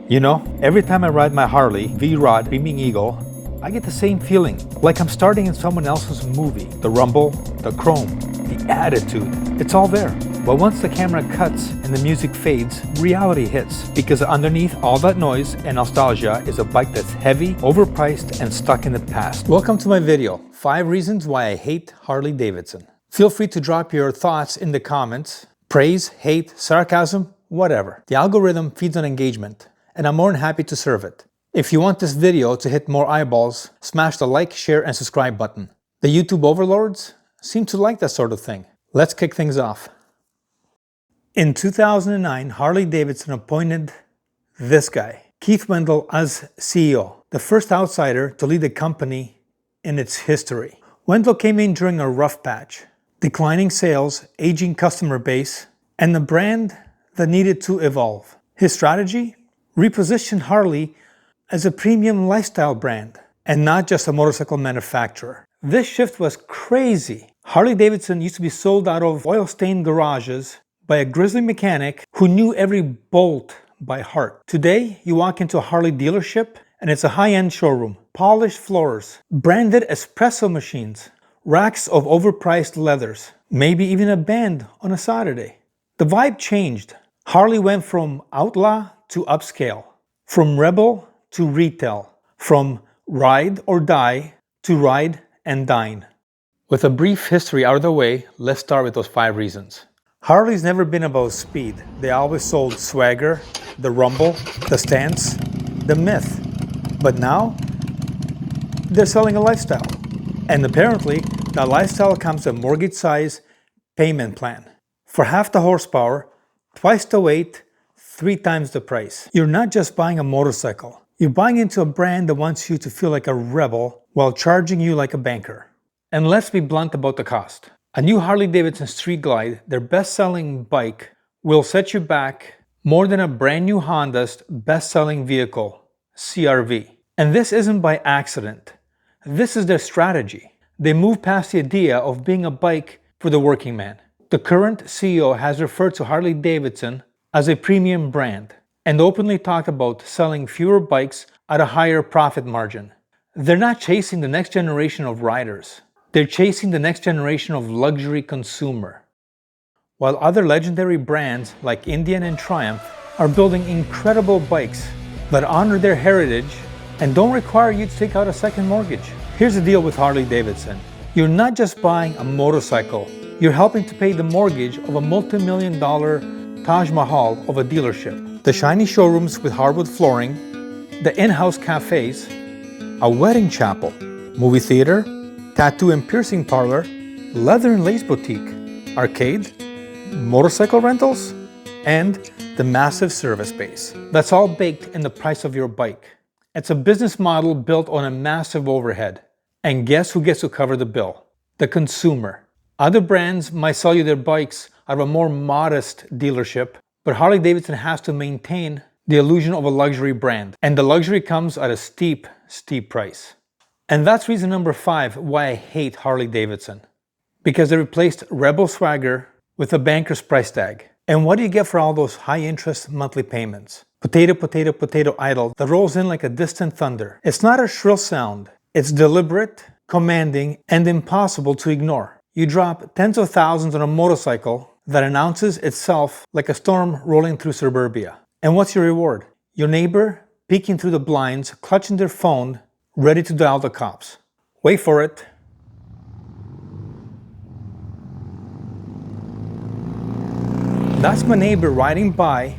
You know, every time I ride my Harley V-Rod Beaming Eagle, I get the same feeling, like I'm starting in someone else's movie. The rumble, the chrome, the attitude, it's all there. But once the camera cuts and the music fades, reality hits, because underneath all that noise and nostalgia is a bike that's heavy, overpriced, and stuck in the past. Welcome to my video, 5 reasons why I hate Harley-Davidson. Feel free to drop your thoughts in the comments. Praise, hate, sarcasm, whatever. The algorithm feeds on engagement, and I'm more than happy to serve it. If you want this video to hit more eyeballs, smash the like, share, and subscribe button. The YouTube overlords seem to like that sort of thing. Let's kick things off. In 2009, Harley-Davidson appointed this guy, Keith Wendell, as CEO, the first outsider to lead the company in its history. Wendell came in during a rough patch, declining sales, aging customer base, and a brand that needed to evolve. His strategy? Reposition Harley as a premium lifestyle brand and not just a motorcycle manufacturer. This shift was crazy. Harley-Davidson used to be sold out of oil-stained garages by a grizzly mechanic who knew every bolt by heart. Today, you walk into a Harley dealership and it's a high-end showroom. Polished floors, branded espresso machines, racks of overpriced leathers, maybe even a band on a Saturday. The vibe changed. Harley went from outlaw to upscale, from rebel to retail, from ride or die to ride and dine. With a brief history out of the way, let's start with those 5 reasons. Harley's never been about speed. They always sold swagger, the rumble, the stance, the myth. But now, they're selling a lifestyle. And apparently, that lifestyle comes with a mortgage-size payment plan. For half the horsepower, twice the weight, 3 times the price. You're not just buying a motorcycle. You're buying into a brand that wants you to feel like a rebel while charging you like a banker. And let's be blunt about the cost. A new Harley-Davidson Street Glide, their best-selling bike, will set you back more than a brand new Honda's best-selling vehicle, CR-V. And this isn't by accident. This is their strategy. They move past the idea of being a bike for the working man. The current CEO has referred to Harley-Davidson as a premium brand and openly talked about selling fewer bikes at a higher profit margin. They're not chasing the next generation of riders. They're chasing the next generation of luxury consumer. While other legendary brands like Indian and Triumph are building incredible bikes that honor their heritage and don't require you to take out a second mortgage. Here's the deal with Harley-Davidson. You're not just buying a motorcycle, you're helping to pay the mortgage of a multi-million-dollar Taj Mahal of a dealership. The shiny showrooms with hardwood flooring, the in-house cafes, a wedding chapel, movie theater, tattoo and piercing parlor, leather and lace boutique, arcade, motorcycle rentals, and the massive service base. That's all baked in the price of your bike. It's a business model built on a massive overhead. And guess who gets to cover the bill? The consumer. Other brands might sell you their bikes out of a more modest dealership, but Harley-Davidson has to maintain the illusion of a luxury brand. And the luxury comes at a steep, steep price. And that's reason number 5 why I hate Harley-Davidson. Because they replaced rebel swagger with a banker's price tag. And what do you get for all those high-interest monthly payments? Potato, potato, potato idle that rolls in like a distant thunder. It's not a shrill sound. It's deliberate, commanding, and impossible to ignore. You drop tens of thousands on a motorcycle that announces itself like a storm rolling through suburbia. And what's your reward? Your neighbor peeking through the blinds, clutching their phone, ready to dial the cops. Wait for it. That's my neighbor riding by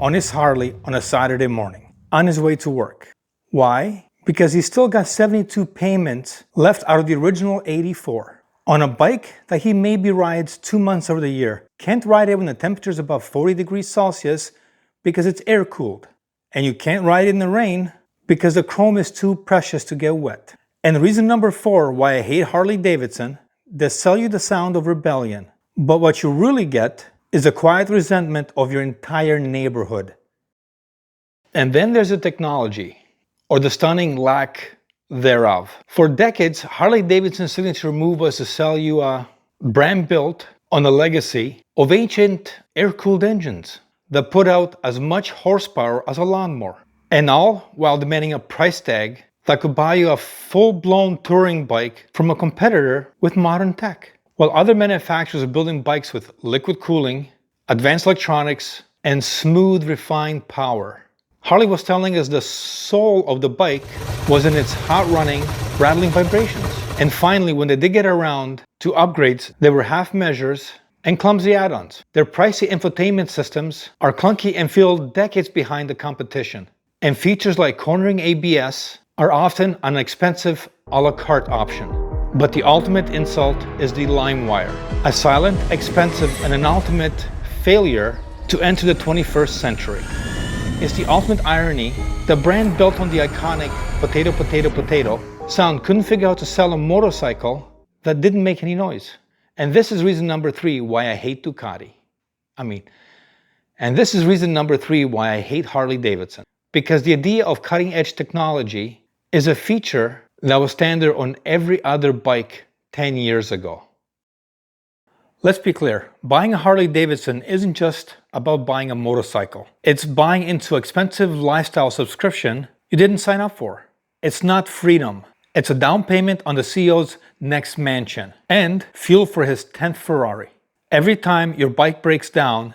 on his Harley on a Saturday morning, on his way to work. Why? Because he still got 72 payments left out of the original 84. On a bike that he maybe rides 2 months out of the year. Can't ride it when the temperature is above 40 degrees Celsius because it's air cooled. And you can't ride it in the rain because the chrome is too precious to get wet. And reason number 4 why I hate Harley-Davidson, they sell you the sound of rebellion. But what you really get is a quiet resentment of your entire neighborhood. And then there's the technology, or the stunning lack thereof. For decades, Harley-Davidson's signature move was to sell you a brand built on a legacy of ancient air-cooled engines that put out as much horsepower as a lawnmower. And all while demanding a price tag that could buy you a full-blown touring bike from a competitor with modern tech. While other manufacturers are building bikes with liquid cooling, advanced electronics, and smooth, refined power, Harley was telling us the soul of the bike was in its hot-running, rattling vibrations. And finally, when they did get around to upgrades, they were half measures and clumsy add-ons. Their pricey infotainment systems are clunky and feel decades behind the competition. And features like cornering ABS are often an expensive a la carte option. But the ultimate insult is the LimeWire, a silent, expensive, and an ultimate failure to enter the 21st century. It's the ultimate irony. The brand built on the iconic potato, potato, potato sound couldn't figure out to sell a motorcycle that didn't make any noise. And this is reason number 3 why I hate Ducati. And this is reason number 3 why I hate Harley-Davidson. Because the idea of cutting-edge technology is a feature that was standard on every other bike 10 years ago. Let's be clear, buying a Harley-Davidson isn't just about buying a motorcycle. It's buying into an expensive lifestyle subscription you didn't sign up for. It's not freedom. It's a down payment on the CEO's next mansion and fuel for his 10th Ferrari. Every time your bike breaks down,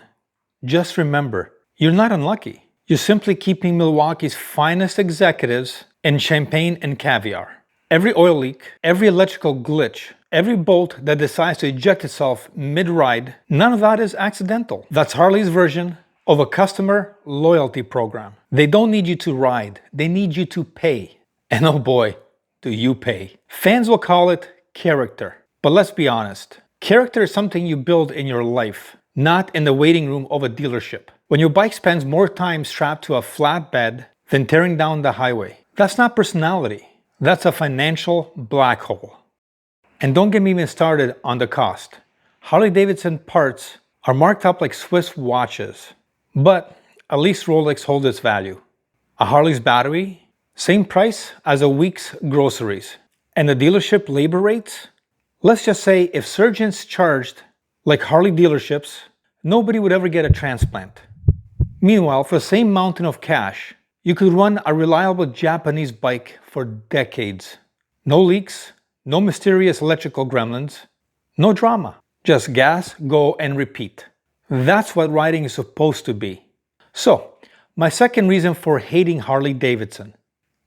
just remember, you're not unlucky. You're simply keeping Milwaukee's finest executives in champagne and caviar. Every oil leak, every electrical glitch, every bolt that decides to eject itself mid-ride, none of that is accidental. That's Harley's version of a customer loyalty program. They don't need you to ride, they need you to pay. And oh boy, do you pay. Fans will call it character. But let's be honest, character is something you build in your life, not in the waiting room of a dealership. When your bike spends more time strapped to a flatbed than tearing down the highway, that's not personality. That's a financial black hole. And don't get me even started on the cost. Harley-Davidson parts are marked up like Swiss watches, but at least Rolex holds its value. A Harley's battery, same price as a week's groceries. And the dealership labor rates? Let's just say if surgeons charged like Harley dealerships, nobody would ever get a transplant. Meanwhile, for the same mountain of cash, you could run a reliable Japanese bike for decades. No leaks, no mysterious electrical gremlins, no drama. Just gas, go, and repeat. That's what riding is supposed to be. So, my second reason for hating Harley-Davidson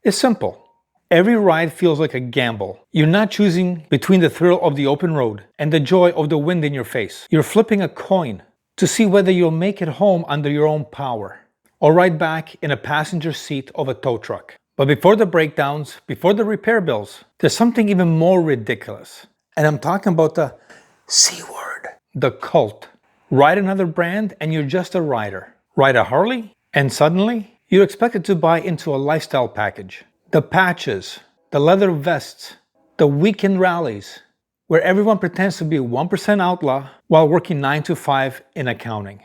is simple. Every ride feels like a gamble. You're not choosing between the thrill of the open road and the joy of the wind in your face. You're flipping a coin to see whether you'll make it home under your own power or ride back in a passenger seat of a tow truck. But before the breakdowns, before the repair bills, there's something even more ridiculous. And I'm talking about the C word, the cult. Ride another brand and you're just a rider. Ride a Harley and suddenly you're expected to buy into a lifestyle package. The patches, the leather vests, the weekend rallies, where everyone pretends to be a 1% outlaw while working 9 to 5 in accounting.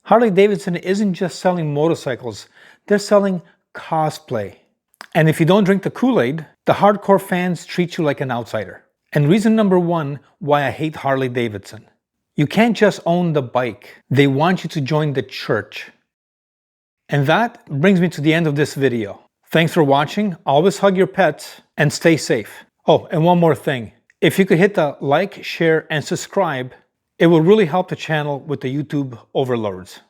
Harley-Davidson isn't just selling motorcycles, they're selling cosplay. And if you don't drink the Kool-Aid, the hardcore fans treat you like an outsider. And reason number 1 why I hate Harley-Davidson. You can't just own the bike, they want you to join the church. And that brings me to the end of this video. Thanks for watching, always hug your pets, and stay safe. Oh, and one more thing. If you could hit the like, share, and subscribe, it will really help the channel with the YouTube overlords.